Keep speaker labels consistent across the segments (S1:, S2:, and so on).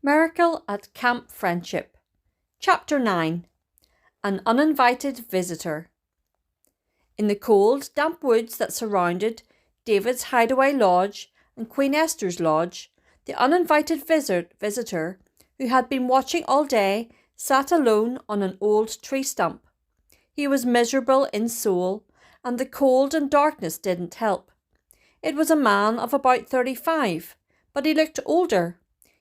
S1: Miracle at Camp Friendship. Chapter 9. An Uninvited Visitor. In the cold, damp woods that surrounded David's hideaway lodge and Queen Esther's lodge, the uninvited visitor, who had been watching all day, sat alone on an old tree stump. He was miserable in soul, and the cold and darkness didn't help. It was a man of about 35, but he looked older.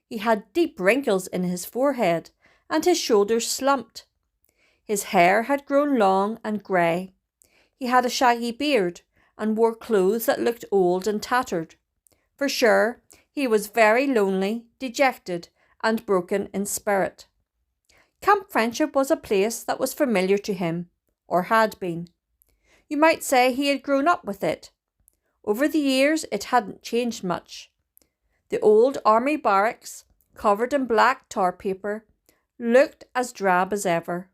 S1: He had deep wrinkles in his forehead, and his shoulders slumped. His hair had grown long and grey. He had a shaggy beard, and wore clothes that looked old and tattered. For sure, he was very lonely, dejected, and broken in spirit. Camp Friendship was a place that was familiar to him, or had been. You might say he had grown up with it. Over the years, it hadn't changed much. The old army barracks, covered in black tar paper, looked as drab as ever.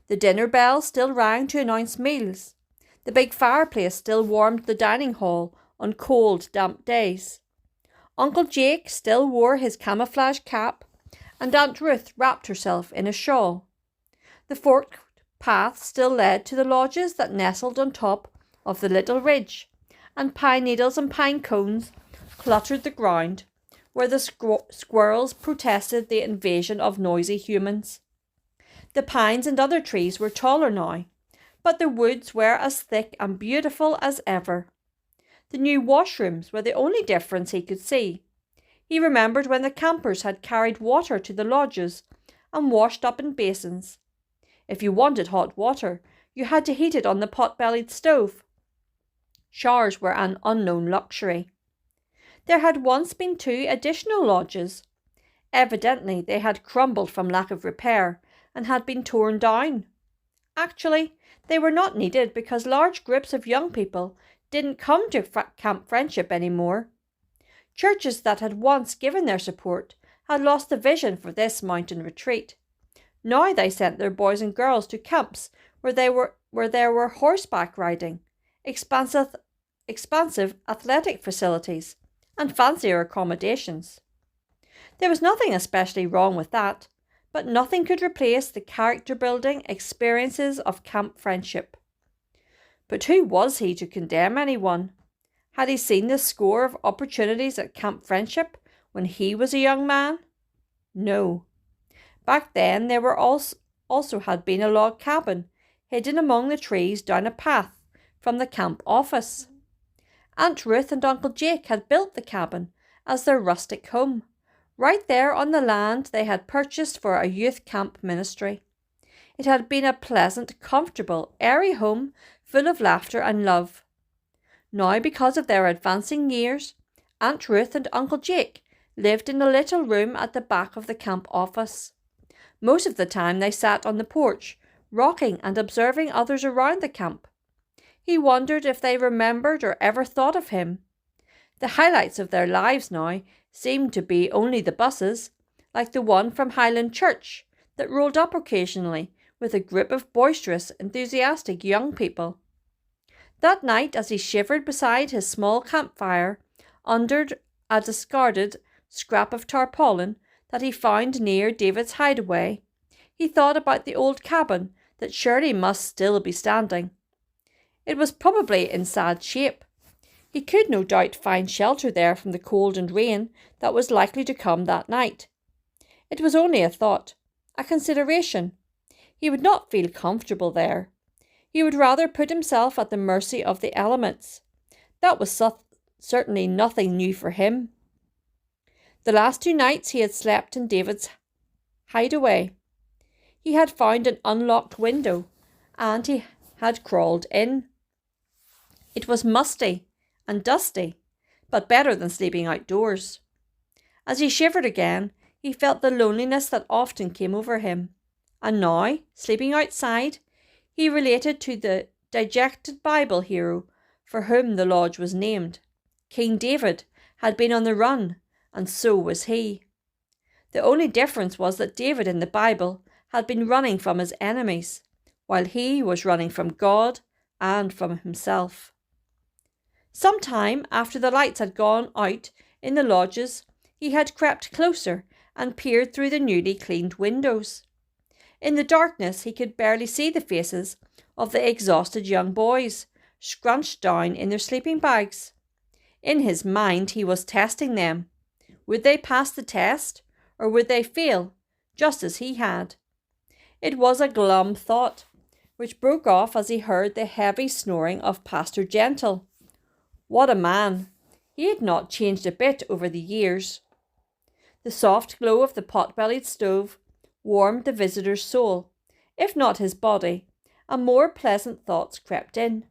S1: The dinner bell still rang to announce meals. The big fireplace still warmed the dining hall on cold, damp days. Uncle Jake still wore his camouflage cap, and Aunt Ruth wrapped herself in a shawl. The forked path still led to the lodges that nestled on top of the little ridge, and pine needles and pine cones cluttered the ground where the squirrels protested the invasion of noisy humans. The pines and other trees were taller now, but the woods were as thick and beautiful as ever. The new washrooms were the only difference he could see. He remembered when the campers had carried water to the lodges and washed up in basins. If you wanted hot water, you had to heat it on the pot-bellied stove. Showers were an unknown luxury. There had once been 2 additional lodges. Evidently, they had crumbled from lack of repair and had been torn down. Actually, they were not needed because large groups of young people didn't come to Camp Friendship anymore. Churches that had once given their support had lost the vision for this mountain retreat. Now they sent their boys and girls to camps where there were horseback riding, expansive athletic facilities, and fancier accommodations. There was nothing especially wrong with that, but nothing could replace the character-building experiences of Camp Friendship. But who was he to condemn anyone? Had he seen the score of opportunities at Camp Friendship when he was a young man? No. Back then there were also had been a log cabin hidden among the trees down a path from the camp office. Aunt Ruth and Uncle Jake had built the cabin as their rustic home, right there on the land they had purchased for a youth camp ministry. It had been a pleasant, comfortable, airy home full of laughter and love. Now, because of their advancing years, Aunt Ruth and Uncle Jake lived in a little room at the back of the camp office. Most of the time they sat on the porch, rocking and observing others around the camp. He wondered if they remembered or ever thought of him. The highlights of their lives now seemed to be only the buses, like the one from Highland Church, that rolled up occasionally with a group of boisterous, enthusiastic young people. That night, as he shivered beside his small campfire under a discarded scrap of tarpaulin that he found near David's hideaway, he thought about the old cabin that surely must still be standing. It was probably in sad shape. He could no doubt find shelter there from the cold and rain that was likely to come that night. It was only a thought, a consideration. He would not feel comfortable there. He would rather put himself at the mercy of the elements. That was certainly nothing new for him. The last 2 nights he had slept in David's hideaway. He had found an unlocked window, and he had crawled in. It was musty and dusty, but better than sleeping outdoors. As he shivered again, he felt the loneliness that often came over him. And now, sleeping outside, he related to the dejected Bible hero for whom the lodge was named. King David had been on the run, and so was he. The only difference was that David in the Bible had been running from his enemies, while he was running from God and from himself. Some time after the lights had gone out in the lodges, he had crept closer and peered through the newly cleaned windows. In the darkness he could barely see the faces of the exhausted young boys, scrunched down in their sleeping bags. In his mind he was testing them. Would they pass the test, or would they fail, just as he had? It was a glum thought, which broke off as he heard the heavy snoring of Pastor Gentle. What a man! He had not changed a bit over the years. The soft glow of the pot-bellied stove warmed the visitor's soul, if not his body, and more pleasant thoughts crept in.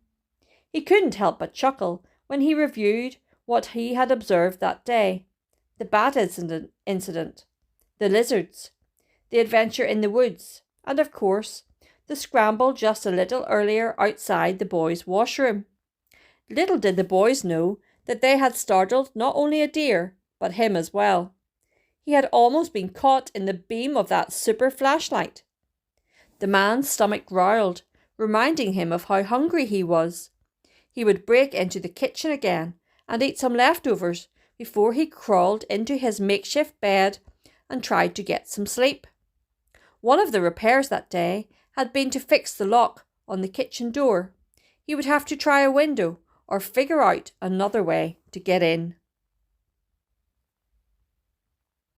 S1: He couldn't help but chuckle when he reviewed what he had observed that day: the bat incident, the lizards, the adventure in the woods, and of course, the scramble just a little earlier outside the boys' washroom. Little did the boys know that they had startled not only a deer, but him as well. He had almost been caught in the beam of that super flashlight. The man's stomach growled, reminding him of how hungry he was. He would break into the kitchen again and eat some leftovers before he crawled into his makeshift bed and tried to get some sleep. One of the repairs that day had been to fix the lock on the kitchen door. He would have to try a window or figure out another way to get in.